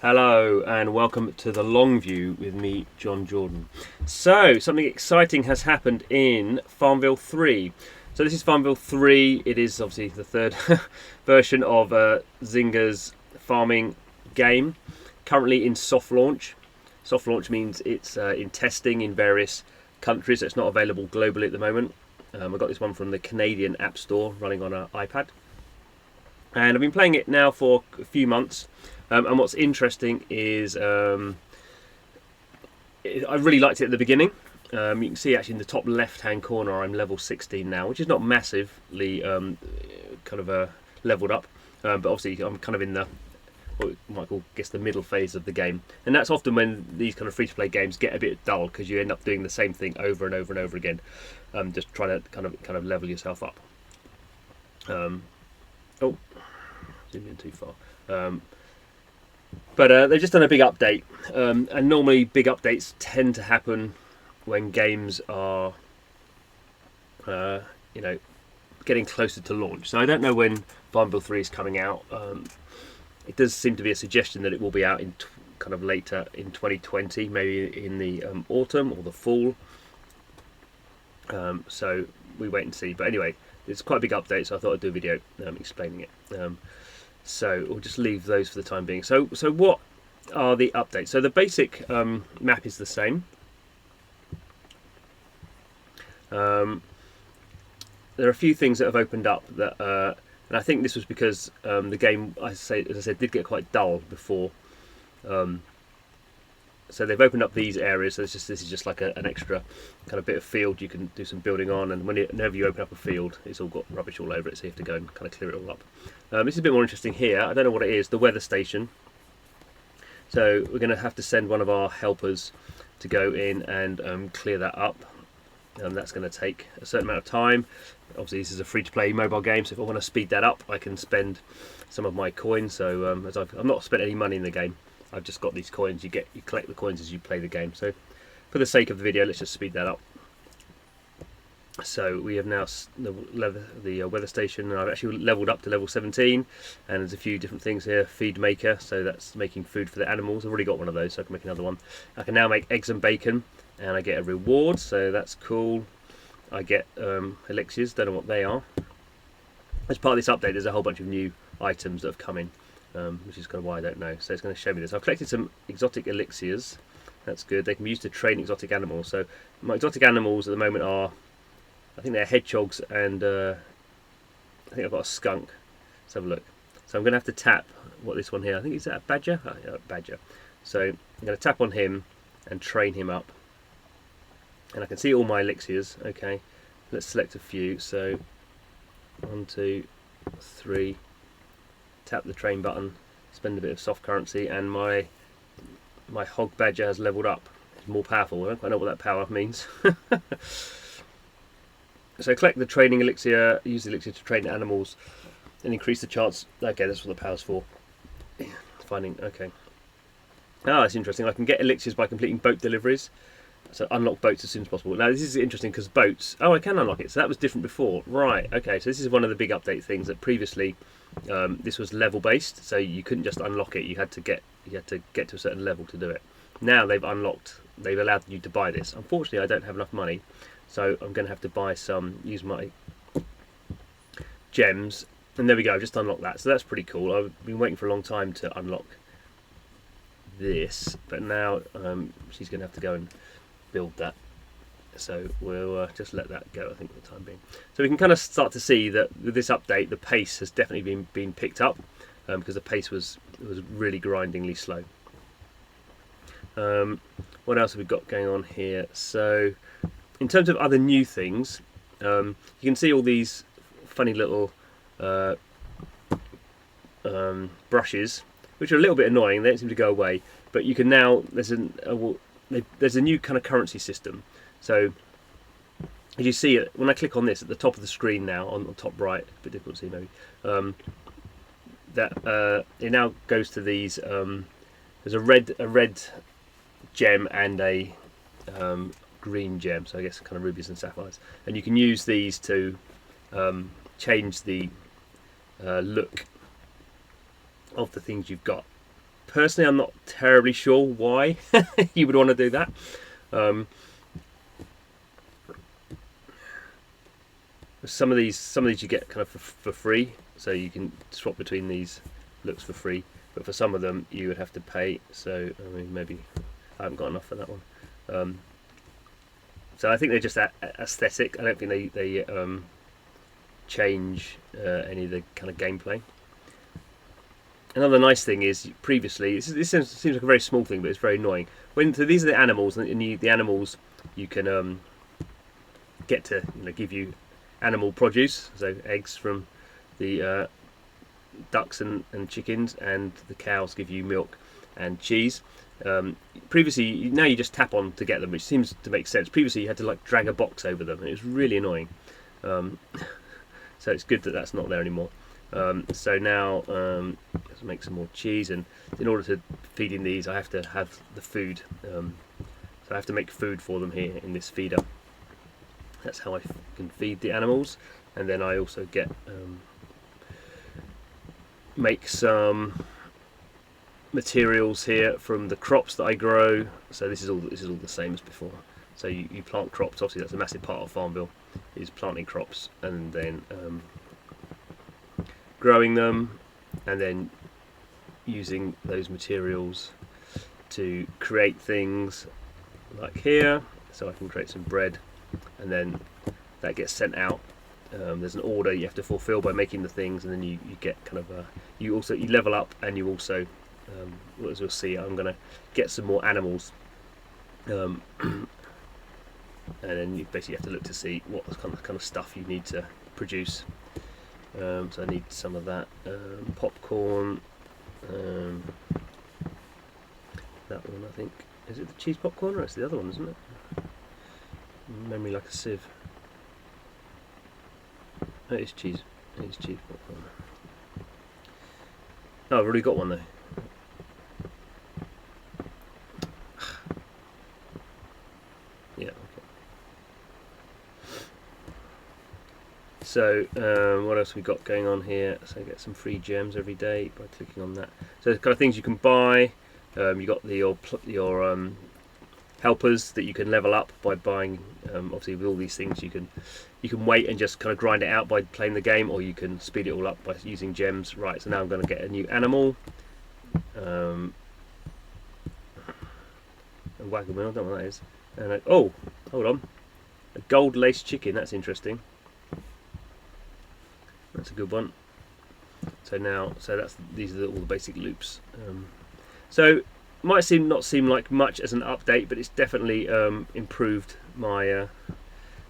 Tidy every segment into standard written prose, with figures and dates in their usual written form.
Hello and welcome to the long view with me, Jon Jordan. So, something exciting has happened in Farmville 3. So, this is Farmville 3. It is obviously the third version of Zynga's farming game. Currently in soft launch. Soft launch means it's in testing in various countries. So it's not available globally at the moment. I got this one from the Canadian App Store running on an iPad. And I've been playing it now for a few months. And what's interesting is I really liked it at the beginning. You can see actually in the top left-hand corner I'm level 16 now, which is not massively leveled up. But obviously I'm kind of in the what you might call, I guess, the middle phase of the game. And that's often when these kind of free-to-play games get a bit dull because you end up doing the same thing over and over and over again, just trying to kind of level yourself up. Oh, zoomed in too far. But they've just done a big update, and normally big updates tend to happen when games are, getting closer to launch. So I don't know when Farmville 3 is coming out. It does seem to be a suggestion that it will be out in kind of later in 2020, maybe in the autumn or the fall. So we wait and see. But anyway, it's quite a big update, so I thought I'd do a video explaining it. So we'll just leave those for the time being. So what are the updates? So the basic map is the same. There are a few things that have opened up that, and I think this was because the game, as I said, did get quite dull before. So they've opened up these areas. So this is just like an extra kind of bit of field you can do some building on. And whenever you open up a field, it's all got rubbish all over it, so you have to go and kind of clear it all up. This is a bit more interesting here. I don't know what it is. The weather station. So we're going to have to send one of our helpers to go in and clear that up. That's going to take a certain amount of time. Obviously, this is a free-to-play mobile game, so if I want to speed that up, I can spend some of my coins. So as I've not spent any money in the game, I've just got these coins. You collect the coins as you play the game. So for the sake of the video, let's just speed that up. So we have now the weather station, and I've actually leveled up to level 17, and there's a few different things here. Feed maker, so that's making food for the animals. I've already got one of those, so I can make another one. I can now make eggs and bacon, and I get a reward, so that's cool. I get elixirs, don't know what they are. As part of this update, there's a whole bunch of new items that have come in, which is kind of why I don't know. So it's going to show me this. I've collected some exotic elixirs. That's good. They can be used to train exotic animals. So my exotic animals at the moment are, I think they're hedgehogs, and I think I've got a skunk. Let's have a look. So I'm going to have to tap this one here. I think it's a badger. Oh, yeah, badger. So I'm going to tap on him and train him up. And I can see all my elixirs. Okay, let's select a few. So 1, 2, 3. Tap the train button. Spend a bit of soft currency, and my hog badger has leveled up. It's more powerful. I don't quite know what that power means. So collect the training elixir, use the elixir to train animals and increase the chance. Okay, that's what the power's for. Finding, okay. Ah, that's interesting. I can get elixirs by completing boat deliveries. So unlock boats as soon as possible. Now this is interesting because boats, I can unlock it. So that was different before. Right, okay, so this is one of the big update things that previously this was level based, so you couldn't just unlock it, you had to get to a certain level to do it. Now they've allowed you to buy this. Unfortunately I don't have enough money, so I'm going to have to buy use my gems, and there we go, I've just unlocked that. So that's pretty cool. I've been waiting for a long time to unlock this, but now she's going to have to go and build that. So we'll just let that go, I think, for the time being. So we can kind of start to see that with this update, the pace has definitely been picked up, because the pace was really grindingly slow. What else have we got going on here? So in terms of other new things, you can see all these funny little brushes, which are a little bit annoying. They don't seem to go away, but you can now, there's a new kind of currency system. So as you see it, when I click on this at the top of the screen now, on the top right, a bit difficult to see maybe, that it now goes to these, there's a red gem and a green gem, so I guess kind of rubies and sapphires, and you can use these to change the look of the things you've got. Personally, I'm not terribly sure why you would want to do that. Some of these you get kind of for free, so you can swap between these looks for free. But for some of them, you would have to pay. So I mean, maybe I haven't got enough for that one. So I think they're just aesthetic. I don't think they change any of the kind of gameplay. Another nice thing is previously this seems like a very small thing, but it's very annoying. So these are the animals, and the animals you can get to give you animal produce, so eggs from the ducks and chickens, and the cows give you milk and cheese. Previously, now you just tap on to get them, which seems to make sense. Previously, you had to like drag a box over them, and it was really annoying. So it's good that that's not there anymore. So now let's make some more cheese, and in order to feeding these, I have to have the food. So I have to make food for them here in this feeder. That's how I can feed the animals, and then I also get make some materials here from the crops that I grow. So this is all the same as before. So you plant crops. Obviously, that's a massive part of Farmville, is planting crops and then growing them, and then using those materials to create things like here. So I can create some bread, and then that gets sent out. There's an order you have to fulfill by making the things, and then you get kind of you level up, and you also as we'll see, I'm going to get some more animals, and then you basically have to look to see what kind of stuff you need to produce. So I need some of that popcorn. That one, I think, is it the cheese popcorn, or it's the other one, isn't it? Memory like a sieve. Oh, it is cheese. It is cheese popcorn. Oh, I've already got one though. Yeah. Okay. So what else we got going on here? So I get some free gems every day by clicking on that. So the kind of things you can buy. You got your helpers that you can level up by buying. Obviously, with all these things, you can wait and just kind of grind it out by playing the game, or you can speed it all up by using gems. Right. So now I'm going to get a new animal. A wagon, I don't know what that is. And oh, hold on, a gold laced chicken. That's interesting. That's a good one. So these are all the basic loops. So might not seem like much as an update, but it's definitely improved my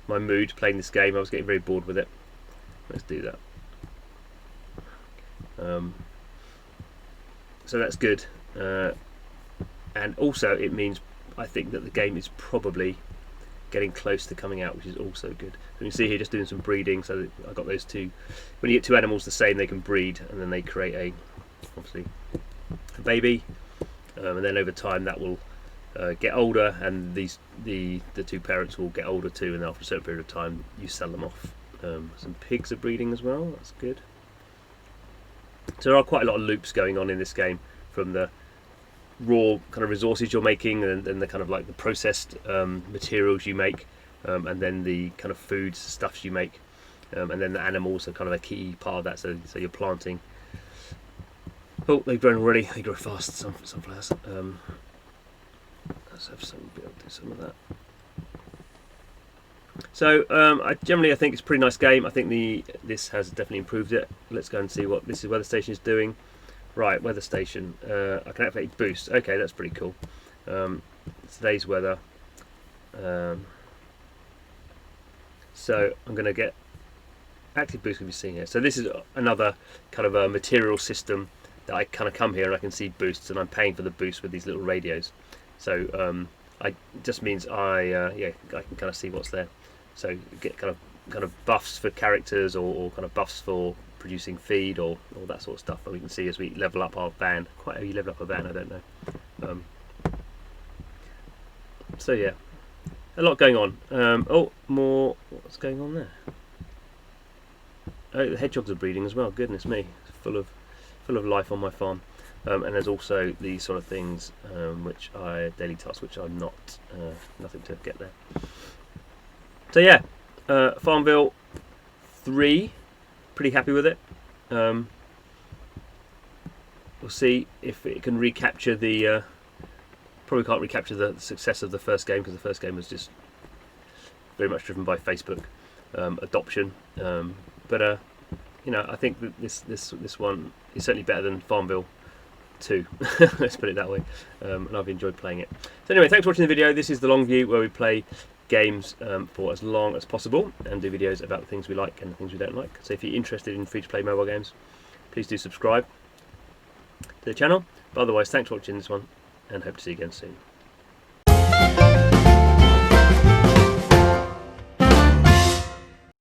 my mood playing this game. I was getting very bored with it. Let's do that. So that's good, and also it means I think that the game is probably getting close to coming out, which is also good. So you can see here just doing some breeding. So I got those two. When you get two animals the same, they can breed, and then they create obviously a baby. And then over time that will get older, and the two parents will get older too, and after a certain period of time you sell them off. Some pigs are breeding as well, that's good. So there are quite a lot of loops going on in this game, from the raw kind of resources you're making, and the kind of like the processed materials you make, and then the kind of food stuffs you make, and then the animals are kind of a key part of that. So you're planting. Oh, they've grown already. They grow fast, sunflowers. Let's have some, be able to do some of that. So I think it's a pretty nice game. I think this has definitely improved it. Let's go and see what this weather station is doing. Right, weather station. I can activate boost. Okay, that's pretty cool. Today's weather. So I'm going to get active boost. Can be seen here. So this is another kind of a material system that I kind of come here and I can see boosts, and I'm paying for the boost with these little radios. So it just means I can kind of see what's there. So get kind of buffs for characters, or kind of buffs for producing feed, or all that sort of stuff. And we can see as we level up our van. Quite how you level up a van, I don't know. So yeah, a lot going on. Oh, more. What's going on there? Oh, the hedgehogs are breeding as well. Goodness me, it's full of life on my farm. and there's also these sort of things which are daily tasks, which are not nothing to get there. So yeah, Farmville 3, pretty happy with it. We'll see if it can recapture the. Probably can't recapture the success of the first game, because the first game was just very much driven by Facebook adoption. But you know, I think that this one is certainly better than Farmville 2. Let's put it that way. And I've enjoyed playing it. So anyway, thanks for watching the video. This is the long view, where we play games for as long as possible and do videos about the things we like and the things we don't like. So if you're interested in free-to-play mobile games, please do subscribe to the channel. But otherwise, thanks for watching this one, and hope to see you again soon.